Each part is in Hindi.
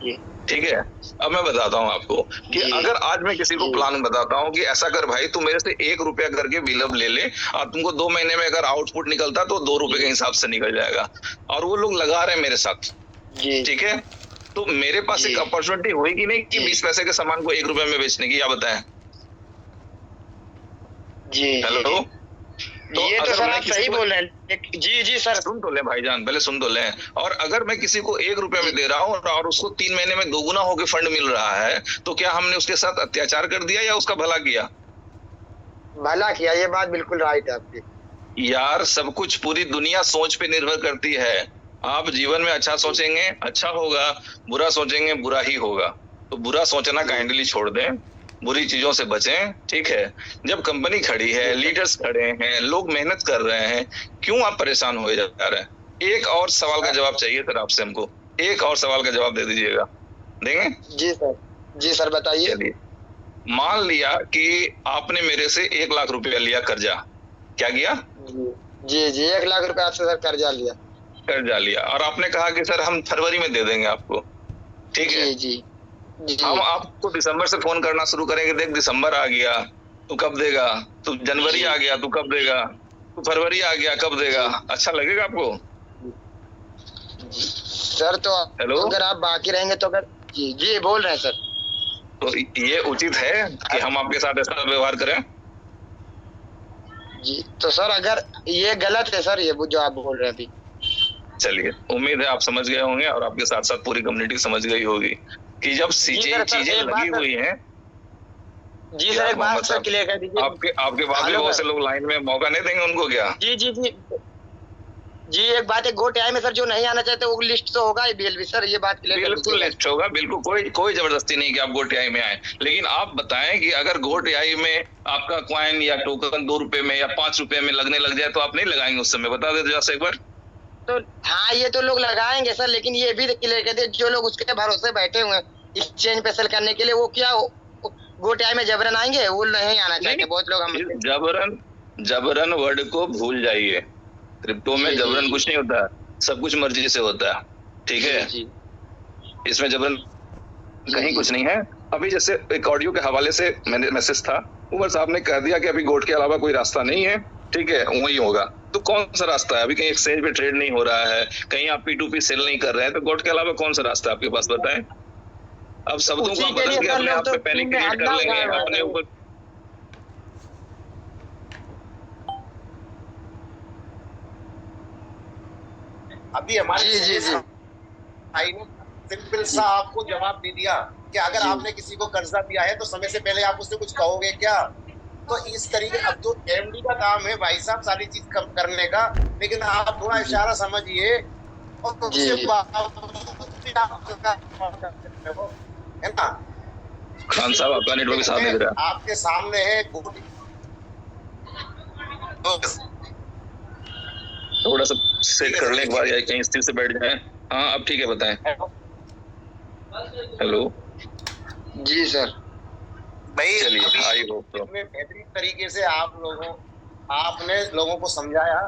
जी ठीक है। अब मैं बताता हूँ आपको कि जी अगर आज मैं किसी को जी प्लान बताता हूँ कि ऐसा कर भाई, तू मेरे से 1 रुपया करके बिलब ले ले और तुमको 2 महीने में अगर आउटपुट निकलता तो 2 रुपए के जी हिसाब से निकल जाएगा, और वो लोग लगा रहे हैं मेरे साथ, जी ठीक है। तो मेरे पास जी एक अपॉर्चुनिटी हुई कि नहीं कि जी 20 पैसे के सामान को 1 रुपए में बेचने की, या बताएं। जी जी हेलो। तो ये तो अगर सर मैं आप किसी सही को, बोल रहे हैं। जी जी सर। सुन तो ले भाईजान, पहले सुन तो ले। और अगर मैं किसी को 1 रुपया में जी दे रहा हूँ और उसको 3 महीने में दोगुना होकर फंड मिल रहा है, तो क्या हमने उसके साथ अत्याचार कर दिया या उसका भला किया? भला किया, ये बात बिल्कुल राइट है आपकी। यार, सब कुछ पूरी दुनिया सोच पे निर्भर करती है। आप जीवन में अच्छा जी सोचेंगे अच्छा होगा, बुरा सोचेंगे बुरा ही होगा। तो बुरा सोचना जी काइंडली छोड़ दें, बुरी चीजों से बचें, ठीक है। जब कंपनी खड़ी है, जी सर। लीडर्स खड़े हैं, लोग मेहनत कर रहे हैं, क्यों आप परेशान हो जा रहे हैं? एक और सवाल का जवाब चाहिए सर आपसे हमको, एक और सवाल का जवाब दे दीजिएगा। देंगे? जी सर। जी सर बताइए। चलिए। मान लिया कि आपने मेरे से 1 लाख रुपया लिया कर्जा, क्या किया? जी जी जी 1 लाख रुपए आपसे सर कर्जा लिया। कर्जा लिया और आपने कहा कि सर हम फरवरी में दे देंगे आपको, ठीक है। जी जी जी हम आपको दिसंबर से फोन करना शुरू करेंगे, देख दिसंबर आ गया, तू कब देगा? तू जनवरी जी आ गया, तू कब देगा? तू फरवरी आ गया, कब देगा? जी अच्छा लगेगा आपको? जी सर, तो हेलो। अगर आप बाकी रहेंगे तो अगर जी जी बोल रहे हैं सर। तो ये उचित है कि हम आपके साथ ऐसा व्यवहार करें? जी तो सर अगर ये गलत है सर, ये जो आप बोल रहे हैं अभी। चलिए, उम्मीद है आप समझ गए होंगे और आपके साथ साथ पूरी कम्युनिटी समझ गई होगी कि जब जी चीजें सर। सर चीजें एक लगी बात सर। हुई हैं। जी सर यार एक बात मोहम्मद सर साहब, क्लियर कर दीजिए। आपके बाद भी हेलो बहुत सर। से लोग लाइन में, मौका नहीं देंगे उनको क्या? जी जी जी जी एक बात है, गोट आई में सर जो नहीं आना चाहते वो लिस्ट तो होगा ही बीएलबी सर, ये बात क्लियर कर बिल्कुल दीजिएगा। लिस्ट होगा, बिल्कुल कोई कोई जबरदस्ती नहीं कि आप गोटियाई में आए, लेकिन आप बताएं कि अगर गोटियाई में आपका क्वाइन या टोकन 2 रुपए में या 5 रुपए में लगने लग जाए तो आप नहीं लगाएंगे उस समय? बता दे जरा से एक बार। तो हाँ, ये तो लोग लगाएंगे सर, लेकिन ये भी क्लियर कर दिए जो लोग उसके भरोसे बैठे हुए हैं एक्सचेंज पे सेल करने के लिए, वो क्या गोट आई में जबरन आएंगे? वो नहीं आना चाहते नहीं, बहुत लोग हम। इस जबरन, जबरन वर्ड को भूल जाइए। क्रिप्टो में जी जी जबरन जी कुछ नहीं होता, सब कुछ मर्जी से होता है, ठीक जी है। जी इसमें जबरन जी कहीं जी कुछ नहीं है। अभी जैसे एक ऑडियो के हवाले से मैंने मैसेज था, उमर साहब ने कह दिया कि अभी गोट के अलावा कोई रास्ता नहीं है, ठीक है, वही होगा। तो कौन सा रास्ता है? अभी कहीं एक्सचेंज पे ट्रेड नहीं हो रहा है, कहीं आप P2P सेल नहीं कर रहे हैं, तो गोट के अलावा कौन सा रास्ता है आपके पास, बताएं। अब शब्दों को उसी आप के बदल लिए के सर अपने लोग आप तो पे पैनिक टीम में क्रिएट कर हल्ला लेंगे उठाए हुए हैं अपने सर। ऊपर। अभी हमारे जी जी जी भाई ने सिंपल सा आपको जवाब दे दिया कि अगर आपने किसी को कर्जा दिया है तो समय से पहले आप उससे कुछ कहोगे क्या? तो इस तरीके, अब तो एमडी का काम है भाई साहब सारी चीज कम करने का, लेकिन आप थोड़ा इशारा समझिए और जी उसके जी बावजूद भी आप है ना। खान साहब, आपका नेटवर्क साथ नहीं दे रहा। आपके सामने है गोटी। थोड़ा सा सेट कर लें एक बार, या कहीं स्थिर से बैठ जाए। हाँ अब ठीक है, बताएं। हेलो। जी सर। भाई चलिए, आई होप तो। इतने बेहतरीन तरीके से आपने लोगों को समझाया,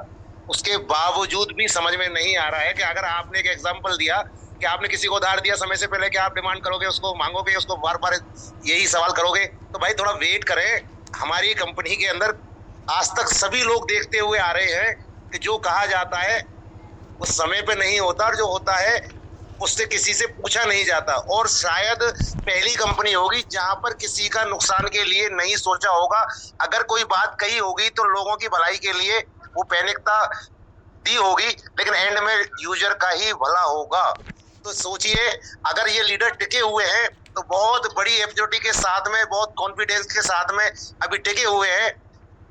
उसके बावजूद भी समझ में नहीं आ रहा है कि अगर आपने एक एग्जांपल दिया कि आपने किसी को उधार दिया समय से पहले, कि आप डिमांड करोगे, उसको मांगोगे, उसको बार बार यही सवाल करोगे, तो भाई थोड़ा वेट करें। हमारी कंपनी के अंदर आज तक सभी लोग देखते हुए आ रहे हैं कि जो कहा जाता है वो समय पे नहीं होता, और जो होता है उससे किसी से पूछा नहीं जाता। और शायद पहली कंपनी होगी जहां पर किसी का नुकसान के लिए नहीं सोचा होगा। अगर कोई बात कही होगी तो लोगों की भलाई के लिए वो पैनिकता दी होगी, लेकिन एंड में यूजर का ही भला होगा। तो सोचिए, अगर ये लीडर टिके हुए हैं तो बहुत बड़ी एफजोटी के साथ में, बहुत कॉन्फिडेंस के साथ में अभी टिके हुए हैं।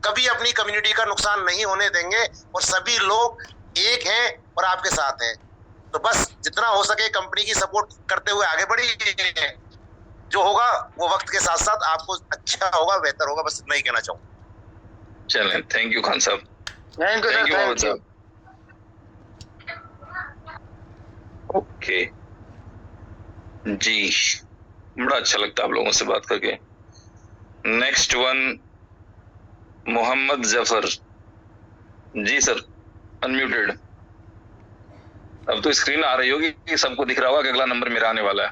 कभी अपनी कम्युनिटी का नुकसान नहीं होने देंगे, और सभी लोग एक हैं और आपके साथ हैं। तो बस जितना हो सके कंपनी की सपोर्ट करते हुए आगे बढ़िए। जो होगा वो वक्त के साथ साथ आपको अच्छा होगा, बेहतर होगा। बस इतना ही कहना चाहूंगा। चलें, थैंक यू खान साहब। Thank you sir, thank you Mohammad thank you. साहब। ओके जी, बड़ा अच्छा लगता है आप लोगों से बात करके। Next one, Mohammad Zafar. जी सर, अनम्यूटेड। अब तो स्क्रीन आ रही होगी कि सबको दिख रहा होगा कि अगला नंबर मेरा आने वाला है।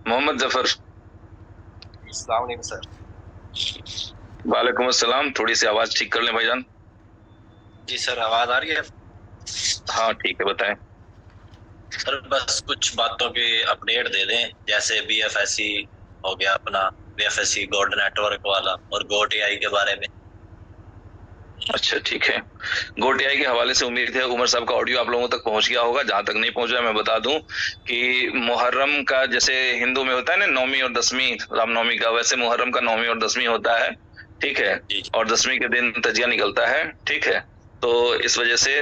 मोहम्मद जफर। अस्सलाम वालेकुम सर। वालेकुम अस्सलाम। थोड़ी सी आवाज ठीक कर लें भाईजान। जी सर, आवाज आ रही है? हाँ ठीक है, बताएं। सर बस कुछ बातों की अपडेट दे दें, जैसे BFSC हो गया अपना, BFSC गोल्ड नेटवर्क वाला, और गोट AI के बारे में। अच्छा ठीक है। गोटीआई के हवाले से उम्मीद है उमर साहब का ऑडियो आप लोगों तक पहुंच गया होगा। जहां तक नहीं पहुंचा मैं बता दूं कि मुहर्रम का जैसे हिंदू में होता है ना 9वीं और 10वीं रामनवमी का, वैसे मुहर्रम का 9वीं और 10वीं होता है, ठीक है। और 10वीं के दिन तजिया निकलता है, ठीक है। तो इस वजह से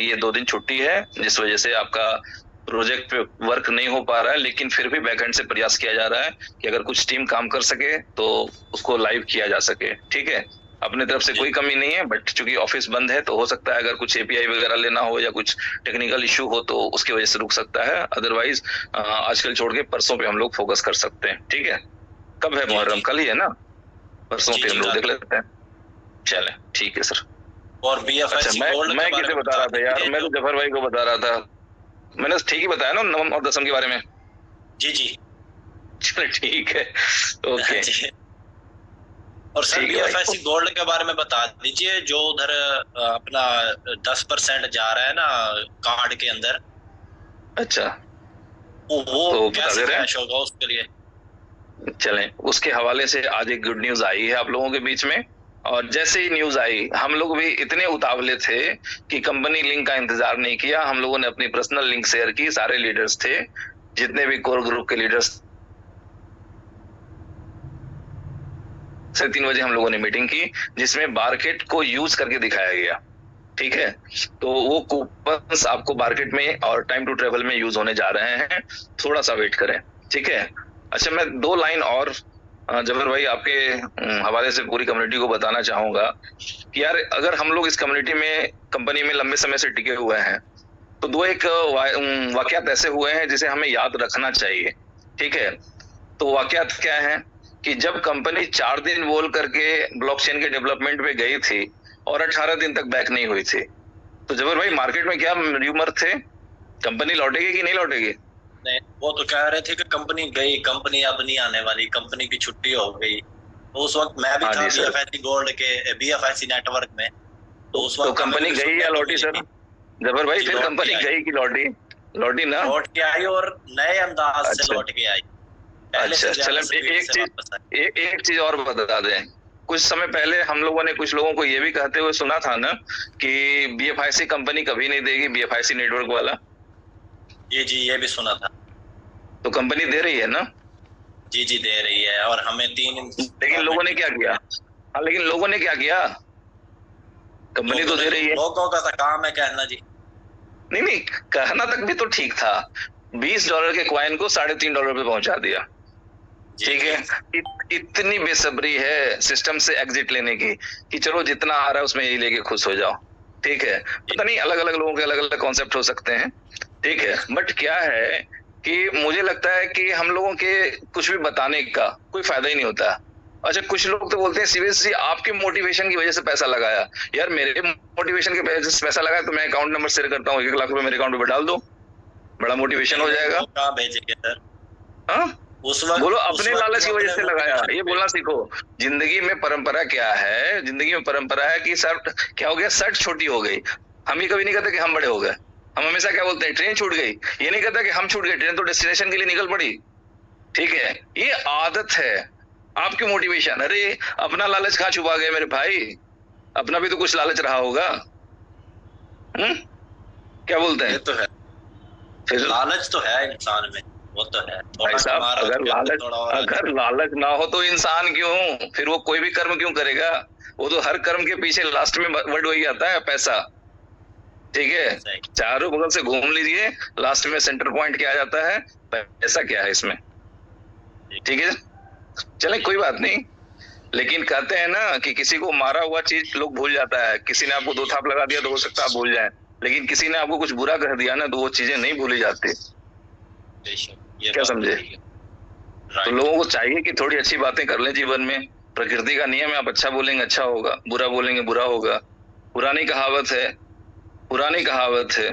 ये 2 दिन छुट्टी है, जिस वजह से आपका प्रोजेक्ट पे वर्क नहीं हो पा रहा है, लेकिन फिर भी बैकएंड से प्रयास किया जा रहा है कि अगर कुछ टीम काम कर सके तो उसको लाइव किया जा सके, ठीक है। अपने तरफ से कोई कमी नहीं है, बट चूंकि ऑफिस बंद है तो हो सकता है अगर कुछ API वगैरह लेना हो या कुछ टेक्निकल इशू हो तो उसकी वजह से रुक सकता है। अदरवाइज आजकल छोड़ के परसों पे हम लोग फोकस कर सकते हैं, ठीक है। कब है मुहर्रम? कल ही है ना? परसों पे हम लोग देख लेते हैं। चले ठीक है सर। और BFSC मैं किसे बता रहा था यार? मैं तो जफर भाई को बता रहा था। मैंने ठीक ही बताया ना 9 और 10 के बारे में। जी चलो ठीक है, ओके। और सर BFSC गोल्ड के बारे में बता दीजिए, जो उधर अपना 10% जा रहा है ना कार्ड के अंदर। अच्छा, वो तो कैसे कैश होगा उसके लिए? चलें, उसके हवाले से आज एक गुड न्यूज आई है आप लोगों के बीच में। और जैसे ही न्यूज आई हम लोग भी इतने उतावले थे कि कंपनी लिंक का इंतजार नहीं किया। हम लोगों ने अपनी पर्सनल लिंक शेयर की, सारे लीडर्स थे, जितने भी कोर ग्रुप के लीडर्स से 3 बजे हम लोगों ने मीटिंग की, जिसमें मार्केट को यूज करके दिखाया गया, ठीक है। तो वो कूपन्स आपको मार्केट में और टाइम टू ट्रेवल में यूज होने जा रहे हैं, थोड़ा सा वेट करें, ठीक है। अच्छा, मैं 2 लाइन और जफर भाई आपके हवाले से पूरी कम्युनिटी को बताना चाहूंगा कि यार अगर हम लोग इस कम्युनिटी में कंपनी में लंबे समय से टिके हुए हैं तो 2 एक वाकयात ऐसे हुए हैं जिसे हमें याद रखना चाहिए, ठीक है। तो वाकयात क्या है कि जब कंपनी 4 दिन बोल करके ब्लॉकचेन के डेवलपमेंट पे गई थी और 18 दिन तक बैक नहीं हुई थी, तो जबर भाई मार्केट में क्या र्यूमर थे, कंपनी लौटेगी कि नहीं लौटेगी? नहीं, वो तो कह रहे थे कि कंपनी गई, कंपनी अब नहीं आने वाली, कंपनी की छुट्टी हो गई। तो उस वक्त मैं भी था BFSC गोल्ड के BFSC नेटवर्क में, तो उस वक्त तो कंपनी गई या लौटी सर? जबर भाई फिर कंपनी गई कि लौटी? लौटी ना, लौट के आई और नए अंदाज से लौट के आई। अच्छा चलो, एक चीज और बता दें। कुछ समय पहले हम लोगों ने कुछ लोगों को ये भी कहते हुए सुना था ना कि BFIC कंपनी कभी नहीं देगी, BFIC नेटवर्क वाला। जी ये भी सुना था। तो कंपनी दे रही है ना? जी दे रही है, और हमें 3। लेकिन लोगों ने क्या किया? हाँ, लेकिन लोगों ने क्या किया? कंपनी तो दे रही है, लोगों का काम है कहना जी। नहीं कहना तक भी तो ठीक था। $20 के कॉइन को $3.5 पे पहुंचा दिया, ठीक है। इतनी बेसब्री है सिस्टम से एग्जिट लेने की कि चलो जितना आ रहा है उसमें यही लेके खुश हो जाओ, ठीक है। पता नहीं अलग अलग लोगों के अलग अलग कॉन्सेप्ट हो सकते हैं, ठीक है। बट क्या है कि मुझे लगता है कि हम लोगों के कुछ भी बताने का कोई फायदा ही नहीं होता। अच्छा, कुछ लोग तो बोलते हैं सीरियसली आपके मोटिवेशन की वजह से पैसा लगाया। यार मेरे मोटिवेशन की वजह से पैसा लगाया तो मैं अकाउंट नंबर शेयर करता हूँ, 1 लाख रुपए मेरे अकाउंट में डाल दो, बड़ा मोटिवेशन हो जाएगा। कहाँ भेजेंगे सर? हाँ बोलो, अपने लालच की वजह से लगाया। ये बोलना सीखो। जिंदगी में परंपरा क्या है? जिंदगी में परंपरा है कि शर्ट क्या हो गया, शर्ट छोटी हो गई। हम ये कभी नहीं कहते कि हम बड़े हो गए। हम हमेशा क्या बोलते हैं, ट्रेन छूट गई। ये नहीं कहता कि हम छूट गए, ट्रेन तो डेस्टिनेशन के लिए निकल पड़ी, ठीक है। ये आदत है। आपकी मोटिवेशन, अरे अपना लालच कहाँ छुपा गए मेरे भाई? अपना भी तो कुछ लालच रहा होगा। क्या बोलते हैं? ये तो है, फिर लालच तो है इंसान में, वो तो है भाई साहब। अगर लालच ना हो तो इंसान क्यों, फिर वो कोई भी कर्म क्यों करेगा? वो तो हर कर्म के पीछे लास्ट में वर्ड वही आता है, पैसा, ठीक है। चारों बगल से घूम लीजिए, लास्ट में सेंटर पॉइंट क्या आ जाता है? पैसा। क्या है इसमें? ठीक है, चले कोई बात नहीं। लेकिन कहते हैं ना कि किसी को मारा हुआ चीज लोग भूल जाता है। किसी ने आपको 2 थाप लगा दिया तो हो सकता है आप भूल जाए, लेकिन किसी ने आपको कुछ बुरा कर दिया ना तो वो चीजें नहीं भूली जाती। क्या समझे? तो लोगों को चाहिए कि थोड़ी अच्छी बातें कर लें जीवन में। प्रकृति का नियम है, आप अच्छा बोलेंगे अच्छा होगा, बुरा बोलेंगे बुरा होगा। पुरानी कहावत है,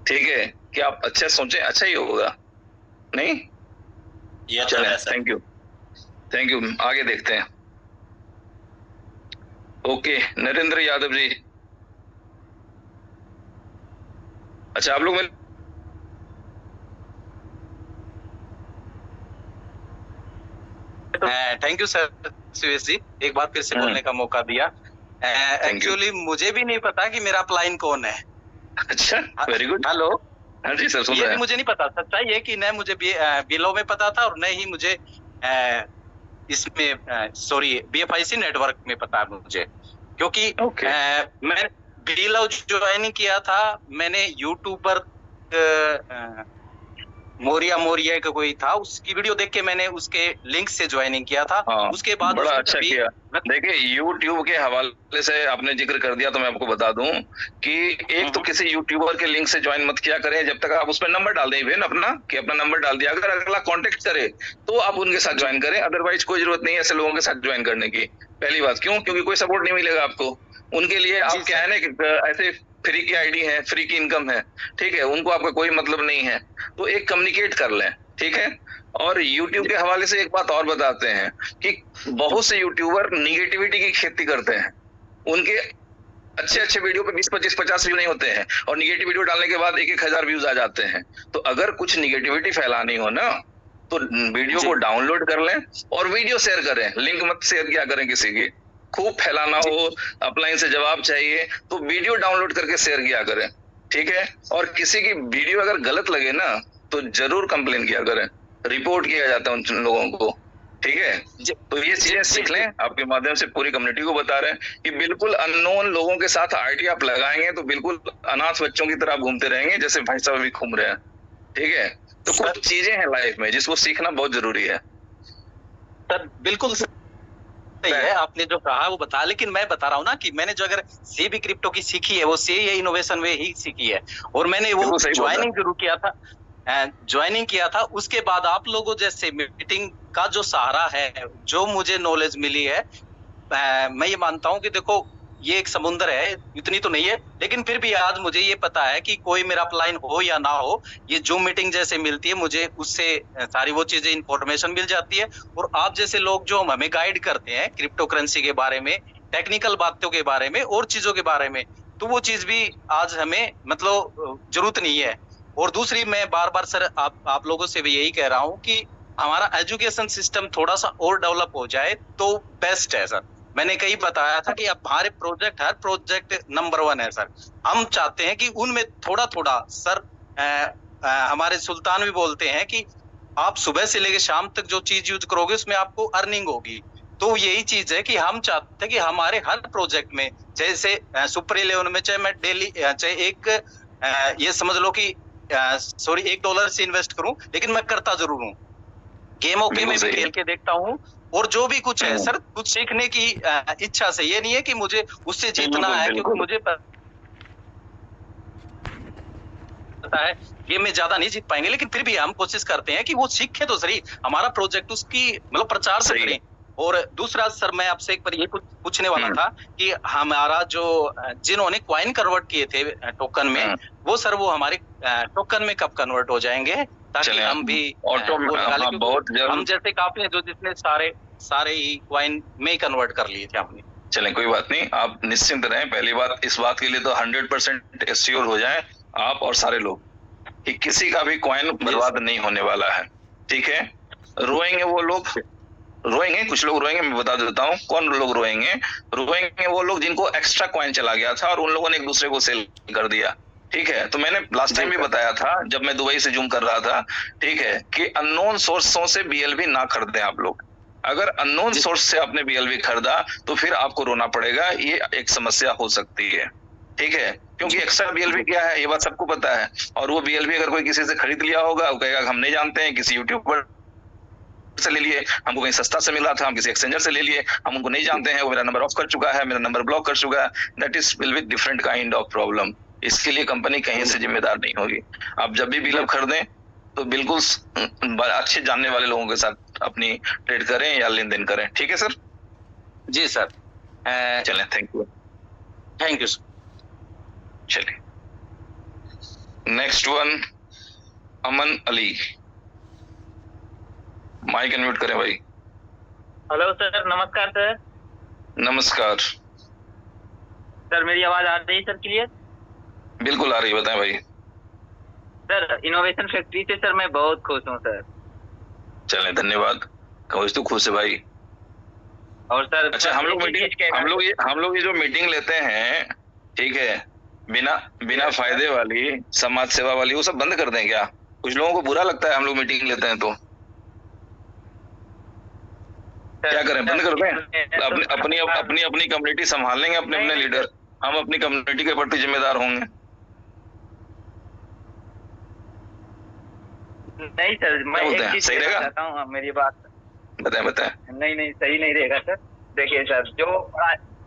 ठीक है, कि आप अच्छा सोचें अच्छा ही होगा। नहीं, ये चलें, है सर। थैंक यू, आगे देखते हैं। ओके, नरेंद्र यादव जी, अच्छा आप लोग thank you sir Suresh ji, एक बार फिर से बोलने का मौका दिया। एक्चुअली मुझे भी नहीं पता कि मेरा अपलाइन कौन है। अच्छा, वेरी गुड। हेलो, हाँ जी सर, सुन ये रहे भी हैं। मुझे नहीं पता, सच्चाई है कि न मुझे बिलो में पता था और न ही मुझे इसमें सॉरी BFIC नेटवर्क में पता है मुझे, क्योंकि मैं बिलो ज्वाइन किया था, मैंने यूट्यूबर मोरिया का कोई था, उसकी वीडियो देख के मैंने उसके लिंक से ज्वाइनिंग किया था। उसके बाद बड़ा अच्छा किया। देखिए, यूट्यूब के हवाले से आपने जिक्र कर दिया तो मैं आपको बता दूं कि एक तो किसी यूट्यूबर के लिंक से ज्वाइन मत किया करें जब तक आप उस पर नंबर डाल दें, इवन अपना कि अपना नंबर डाल दिया, अगर अगला कांटेक्ट करे तो आप उनके साथ ज्वाइन करें, अदरवाइज कोई जरूरत नहीं है ऐसे लोगों के साथ ज्वाइन करने की। पहली बात, क्यों? क्योंकि कोई सपोर्ट नहीं मिलेगा आपको। उनके लिए आप क्या है ना कि ऐसे फ्री की आईडी है, फ्री की इनकम है, ठीक है, उनको आपका कोई मतलब नहीं है, तो एक कम्युनिकेट कर लें, ठीक है। और YouTube के हवाले से एक बात और बताते हैं कि बहुत से यूट्यूबर निगेटिविटी की खेती करते हैं। उनके अच्छे वीडियो पे 20, 25, 50 व्यू नहीं होते हैं और निगेटिव वीडियो डालने के बाद 1-1000 व्यूज आ जाते हैं। तो अगर कुछ निगेटिविटी फैलानी हो ना तो वीडियो को डाउनलोड कर लें और वीडियो शेयर करें, लिंक मत शेयर किया करें किसी की। खूब फैलाना हो, अपलाइन से जवाब चाहिए तो वीडियो डाउनलोड करके शेयर किया करें, ठीक है। और किसी की वीडियो अगर गलत लगे ना तो जरूर कंप्लेन किया करें, रिपोर्ट किया जाता है उन लोगों को, ठीक है। तो ये चीजें सीख लें, आपके माध्यम से पूरी कम्युनिटी को बता रहे हैं कि बिल्कुल अननोन लोगों के साथ आईडी आप लगाएंगे तो बिल्कुल अनाथ बच्चों की तरह घूमते रहेंगे जैसे भाई साहब भी घूम रहे हैं, ठीक है। तो कुछ चीजें हैं लाइफ में जिसको सीखना बहुत जरूरी है। सर बिल्कुल सही है, आपने जो कहा वो बता, लेकिन मैं बता रहा हूँ ना कि मैंने जो अगर सी भी क्रिप्टो की सीखी है वो सी इनोवेशन वे ही सीखी है, और मैंने वो ज्वाइनिंग जरूर किया था। उसके बाद आप लोगों जैसे मीटिंग का जो सहारा है, जो मुझे नॉलेज मिली है, मैं ये मानता हूँ कि देखो ये एक समुंदर है, इतनी तो नहीं है, लेकिन फिर भी आज मुझे ये पता है कि कोई मेरा अपलाइन हो या ना हो, ये जूम मीटिंग जैसे मिलती है, मुझे उससे सारी वो चीजें इंफॉर्मेशन मिल जाती है। और आप जैसे लोग जो हमें गाइड करते हैं क्रिप्टो करेंसी के बारे में, टेक्निकल बातों के बारे में और चीजों के बारे में, तो वो चीज भी आज हमें मतलब जरूरत नहीं है। और दूसरी, मैं बार बार सर आप लोगों से भी यही कह रहा हूँ कि हमारा एजुकेशन सिस्टम थोड़ा सा और डेवलप हो जाए तो बेस्ट है सर। मैंने कहीं बताया था कि अब हमारे हर प्रोजेक्ट नंबर 1 है सर। हम चाहते हैं कि उनमें थोड़ा थोड़ा सर, हमारे सुल्तान भी बोलते हैं कि आप सुबह से लेकर शाम तक जो चीज यूज करोगे उसमें आपको अर्निंग होगी। तो यही चीज है कि हम चाहते हैं कि हमारे हर प्रोजेक्ट में, जैसे सुपर 11 में, चाहे मैं डेली चाहे एक ये समझ लो कि सॉरी $1 से इन्वेस्ट करूं, लेकिन मैं करता जरूर हूं। गेम में भी खेल के देखता हूं, और जो भी कुछ है सर, कुछ सीखने की इच्छा से, ये नहीं है कि मुझे उससे जीतना है, क्योंकि मुझे पता है गेम में ज्यादा नहीं जीत पाएंगे, लेकिन फिर भी हम कोशिश करते हैं कि वो सीखे तो सही, हमारा प्रोजेक्ट उसकी मतलब प्रचार से करें। और दूसरा सर, मैं आपसे एक बार ये पूछने वाला था कि हमारा जो जिन्होंने कॉइन कन्वर्ट किए थे टोकन में, वो सर वो हमारे टोकन में कब कन्वर्ट हो जाएंगे, ताकि हम भी बहुत हम जैसे काफी हैं जो जिसने सारे ही कॉइन में कन्वर्ट कर लिए थे आपने। चलें, कोई बात नहीं, आप निश्चिंत रहें। पहली बात, इस बात के लिए तो 100% एश्योर हो जाएं आप और सारे लोग कि किसी का भी कॉइन बर्बाद नहीं होने वाला है, ठीक है। रोएंगे वो लोग, रोएंगे कुछ लोग, रोएंगे, मैं बता देता हूँ कौन लोग रोएंगे वो लोग जिनको एक्स्ट्रा कॉइन चला गया था और उन लोगों ने एक दूसरे को सेल कर दिया, ठीक है। तो मैंने लास्ट टाइम भी बताया था जब मैं दुबई से जूम कर रहा था, ठीक है, कि अननोन सोर्सों से BLV ना खरीदें आप लोग। अगर अननोन सोर्स से आपने BLV खरीदा तो फिर आपको रोना पड़ेगा, ये एक समस्या हो सकती है, ठीक है। क्योंकि एक्स्ट्रा BLV क्या है ये बात सबको पता है, और वो BLV अगर कोई किसी से खरीद लिया होगा, वो कहेगा हम नहीं जानते हैं, किसी यूट्यूबर से ले लिए, हमको कहीं सस्ता से मिला था, हम किसी एक्सचेंजर से ले लिए, हम उनको नहीं जानते हैं, वो मेरा नंबर ऑफ कर चुका है, मेरा नंबर ब्लॉक कर चुका है। That is will be different kind of problem. इसके लिए कंपनी कहीं से जिम्मेदार नहीं होगी। आप जब भी BLV खरीदें तो बिल्कुल अच्छे जानने वाले लोगों के साथ अपनी ट्रेड करें या लेन देन करें, ठीक है सर। जी सर, चलें, थैंक यू सर। चलिए, नेक्स्ट वन, अमन अली। माइक अनम्यूट करें भाई। हेलो सर, नमस्कार सर। नमस्कार सर, मेरी आवाज आ रही है सर क्लियर? बिल्कुल आ रही है, बताएं भाई। सर, इनोवेशन फैक्ट्री से सर मैं बहुत खुश हूँ सर। चलें, धन्यवाद। खुश तो खुश है भाई। और सर अच्छा, हम लोग ये जो मीटिंग लेते हैं, ठीक है, बिना फायदे वाली, समाज सेवा वाली, वो सब बंद कर दें क्या? कुछ लोगों को बुरा लगता है हम लोग मीटिंग लेते हैं तो क्या करें, बंद कर दें? अपनी कम्युनिटी संभाल लेंगे, अपने लीडर। हम अपनी कम्युनिटी के प्रति जिम्मेदार होंगे। नहीं सर, मैं एक चीज सही रहेगा? चाहता हूँ, मेरी बात बताएं। नहीं सही नहीं रहेगा सर। देखिए सर, जो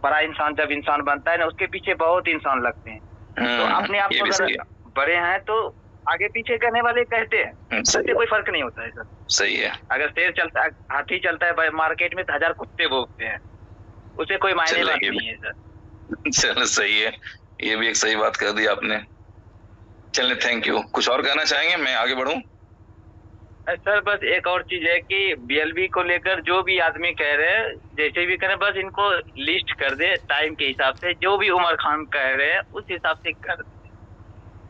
बड़ा इंसान जब इंसान बनता है ना, उसके पीछे बहुत इंसान लगते हैं। तो अपने आप को अगर बड़े हैं तो आगे पीछे करने वाले कहते हैं, उससे कोई फर्क नहीं होता है सर। सही है। अगर शेर चलता है, हाथी चलता है मार्केट में तो 1000 कुत्ते भोंकते हैं, उसे कोई मायने बात नहीं है सर। चलो सही है, ये भी एक सही बात कर दी आपने। चलिए, थैंक यू। कुछ और कहना चाहेंगे? मैं आगे बढ़ूं? सर बस एक और चीज है कि बीएलबी को लेकर जो भी आदमी कह रहे हैं, जैसे भी करें, बस इनको लिस्ट कर दे टाइम के हिसाब से। जो भी उमर खान कह रहे हैं उस हिसाब से कर दे,